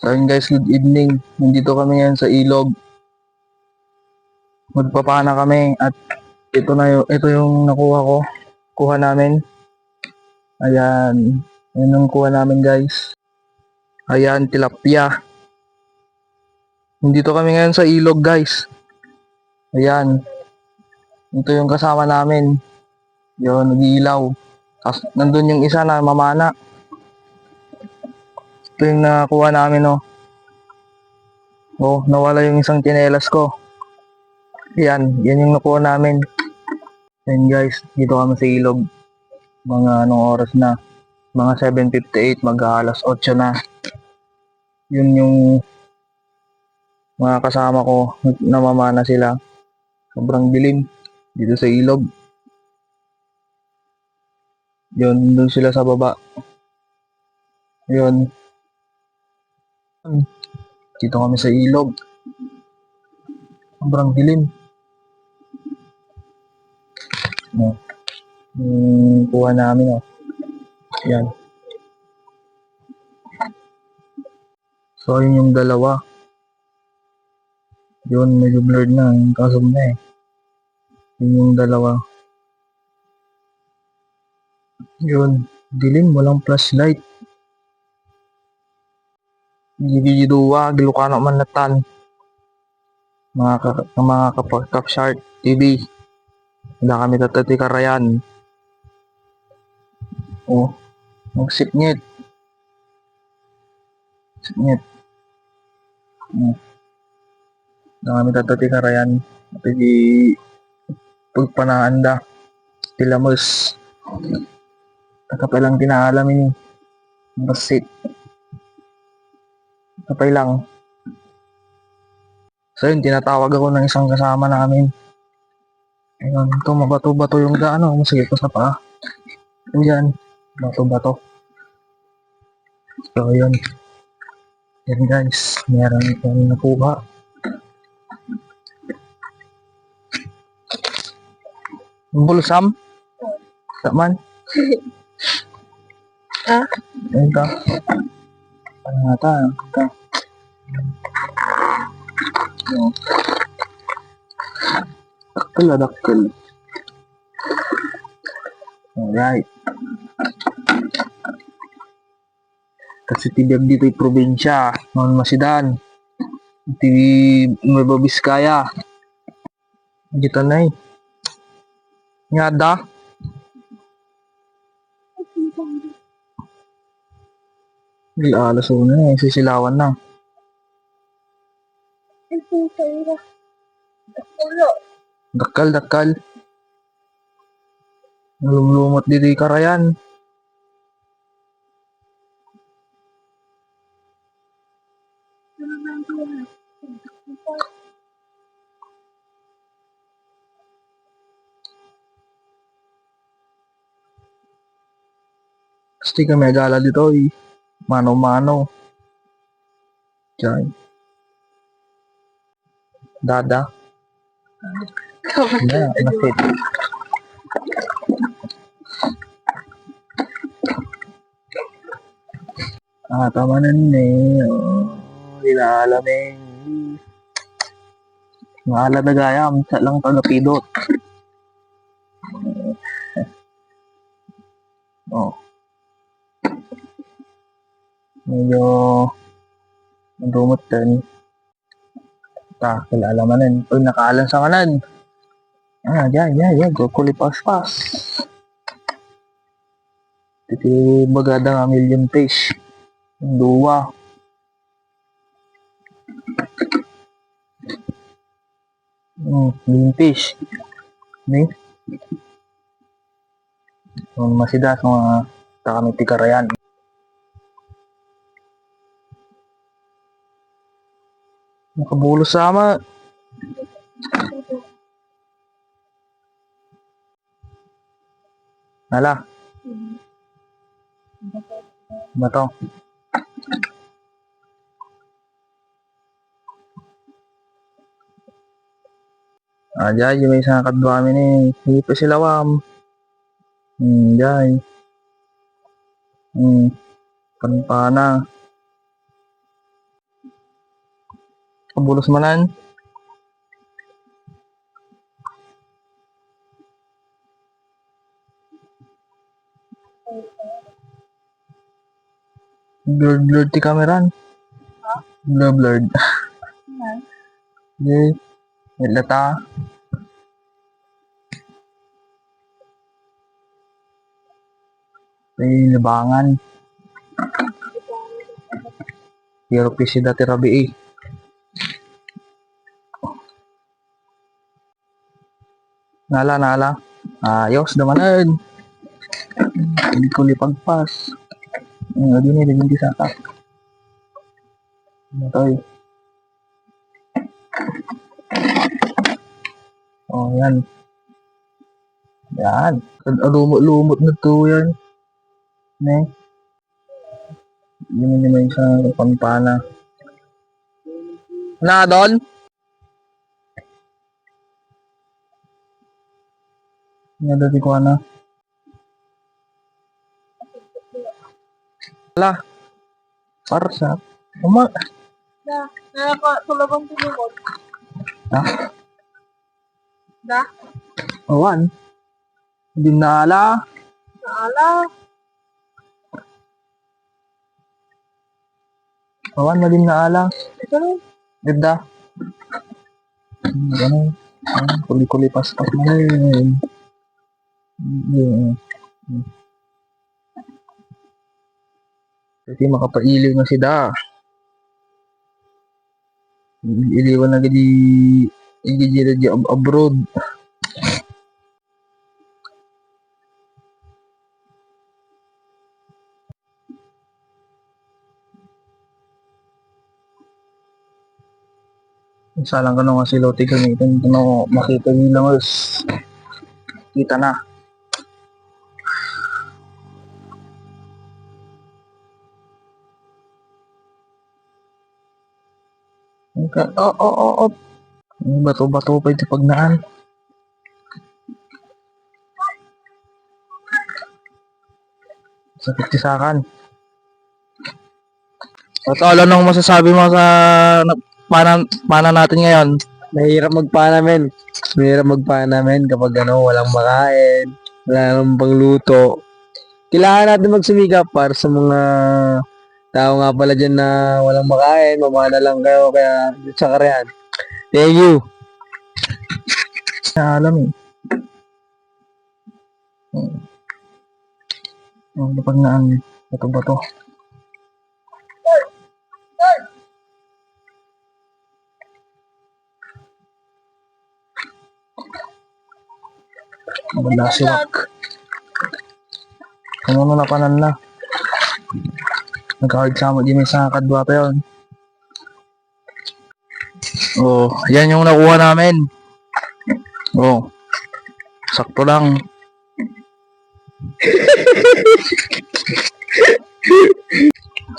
So yun guys, good evening. Nandito kami ngayon sa ilog. Magpapana kami at ito yung nakuha ko. Kuha namin. Ayan. Yan yung kuha namin guys. Ayan, tilapia. Nandito kami ngayon sa ilog guys. Ayan. Ito yung kasama namin. Yun, nag-iilaw. Tapos nandun yung isa na mamana. Ito yung nakuha namin oh. Oh, nawala yung isang tsinelas ko. Yan yung nakuha namin. Ayan guys, dito kami sa ilog. Mga anong oras na? Mga 7:58, mag-aalas 8 na. Yun yung mga kasama ko, namamana sila. Sobrang dilim dito sa ilog. Yun, doon sila sa baba. Yun. Dito kami sa ilog. Sobrang dilim. Oh. Yung kuha namin oh. Yan. So yun yung dalawa. Yun, medyo blurred na. Yung kasum na eh. Yun yung dalawa. Yun. Dilim, walang flashlight. Gigi dua, gilukano man natan. Mga kapag Shark TV. Wala kami tatati karayan. Oh, magsipngit. Sipngit. Wala kami tatati karayan. At di pagpanaanda. Tilamos. Kapay lang tinaalam ini. Basit. Kapay lang. So yun, tinatawag ako ng isang kasama namin. Ayun, ito mabato-bato yung gaano. Masakit ko sa paa. Ayan, bato-bato. So yun. Yan guys, meron itong nakuha. Bulsam? Saman? Ah? Ito. Ano nga ta? Ito. Dakkel na dakkel. Alright. Kasi tibiyag dito yung probinsya. Noon Masidan. Iti Nueva Vizcaya. Dito na eh. Nyada. Alas una eh. Sisilawan na. Dakal. Lumlumot dito yung karayan. Pasti kami agala dito eh. Mano-mano. Diyan. Dada. Na, nasit. Tama na nun eh. Hindi na alam eh. Maala na gaya. Minsan lang tagapidot. Oh. Medyo madumot din. Kilala manin. Pag nakaalan sa kanan. Yan. Kulipas-pas. Titi bagada nga million fish. Dua. Million fish. Ni? Masidas mga kami tikarayan. Nakabulos sama. Nala. Bato. Jay, yung may isang kadwa amin eh. Hindi pa sila wam. Jay. Panpana. Kabulos manan. Blurred ti kameran. Blurred. Okay. Lata. May labangan. Pero pisi dati rabi eh. Nala. Ayos naman. Hindi ko lipagpas. Hindi nilagyan sa atak. Ito eh. Oh, yan. Yan. Lumot na to yan. Ne? Yun naman sa pampana. Na doon? Nadati ko na. Wala. Parsa. Uma. Da. Nakakatulabang tinimod. Da? Da? Awan. Hindi naala. Naala. Awan na din naala. Ito rin. Ganda. Ganun. Kuli-kuli pas-pas na rin. Kasi makapailiw na si Da. Iliwan na gadi di abroad. Isa lang ka nung nga si Lotte gamitin ito no, makita nila mas kita na. Okay. Oh. Bato-bato pa ito pagnaan. Sakit tisakan. At anong masasabi mo sa pana natin ngayon? Mahirap magpana men kapag walang makain, wala nang pangluto. Kailangan natin magsumikap para sa mga tao nga pala dyan na walang makain, mamana lang kayo, kaya sa karyan. Thank you. Alam eh. Pag naan, bato-bato. Wala siwak. Kung na panan na. Nagkakag sa mo di may sa kadwa pa yun. Oh, yan yung nakuha namin. Oh, sakto lang.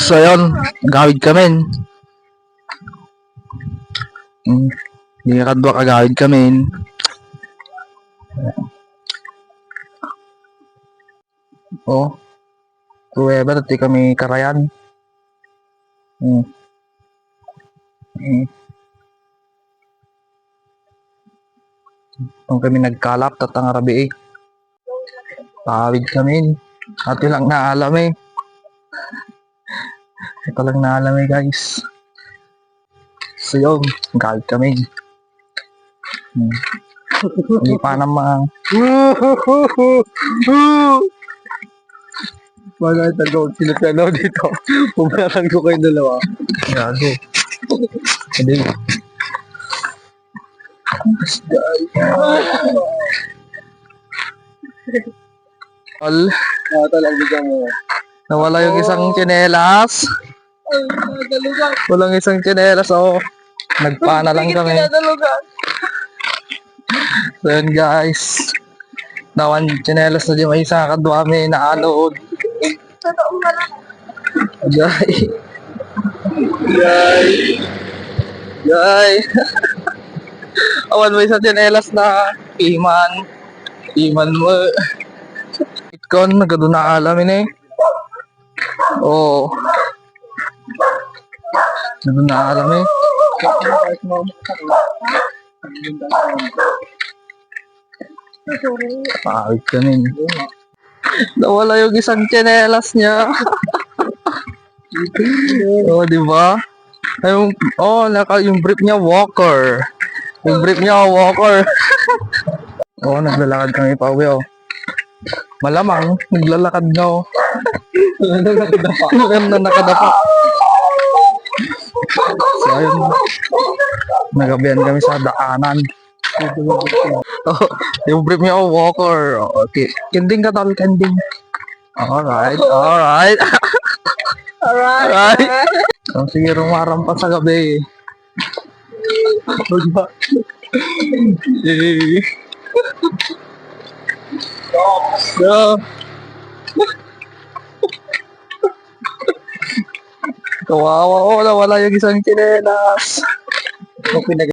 So yun, gawid kami. Hindi ka kadwa kagawid kami. Oh, whoever, dati kami karayan. Kung kami nagkalap, tatang arabi eh. Tawid kami. Ito lang naalam eh. Ito lang naalam eh guys. So yun, gawid kami. Hindi pa naman. Mga tagawag sinasanaw dito. Pumarang ko kayo dalawa. Gago. Hindi. All. Talagang bigyan mo. Nawala yung isang tsinelas. Ay, nadalugan. Walang isang tsinelas. Oh. Nagpana lang kami. Nadalugan. So yun guys. Nawan tsinelas na di may isa kadwami na anood. Totoo ba lang? Yay. Awan mo isang tsinelas na iman mo. Itkon, nagado na alamin eh. Oo. Nagado na alam eh. Pawit ka nin. Nawala yung isang tsinelas niya. Oh, di ba? Yung brief niya Walker. Yung brief niya Walker. Naglalakad kami pa uwi, Malamang, naglalakad na, Maganda nakadapa. So, ayun. Nagabihan kami sa daanan. Yung brief niya Walker. Okay. Kending ka, tol, kending. Alright. Alright. Sige, rumaram pa sa gabi. Diba? So, kawawa nawala yung isang tsinelas.